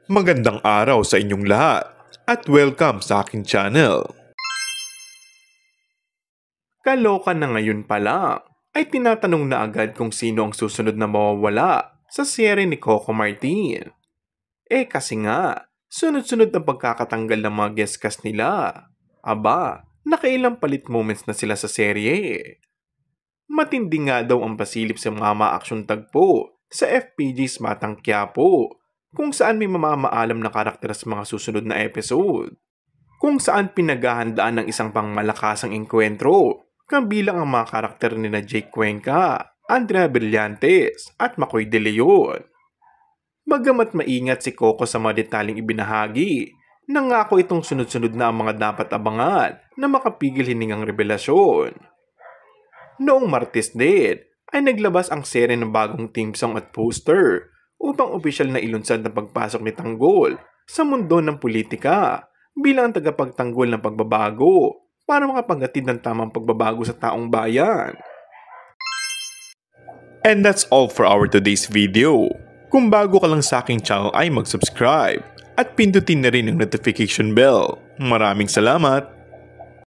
Magandang araw sa inyong lahat at welcome sa aking channel. Kaloka na ngayon pala ay tinatanong na agad kung sino ang susunod na mawawala sa serye ni Coco Martin. Kasi nga, sunod-sunod ang pagkakatanggal ng mga guest cast nila. Aba, nakailang palit moments na sila sa serye. Matindi nga daw ang pasilip sa mga ma-aksyon tagpo sa FPG's Matang Quiapo, kung saan may mamamaalam na karakter sa mga susunod na episode. Kung saan pinaghahandaan ng isang pangmalakasang engkwentro, kabilang ang mga karakter ni na Jake Cuenca, Andrea Brillantes at Makoy De Leon. Bagamat maingat si Coco sa mga detaling ibinahagi, nangako itong sunod-sunod na ang mga dapat abangan na makapigil hiningang revelasyon. Noong Martes din, ay naglabas ang serye ng bagong theme song at poster upang opisyal na ilunsad ang pagpasok ni Tanggol sa mundo ng politika bilang tagapagtanggol ng pagbabago para makapagatid ng tamang pagbabago sa taong bayan. And that's all for our today's video. Kung bago ka lang sa aking channel ay mag-subscribe at pindutin na rin ang notification bell. Maraming salamat!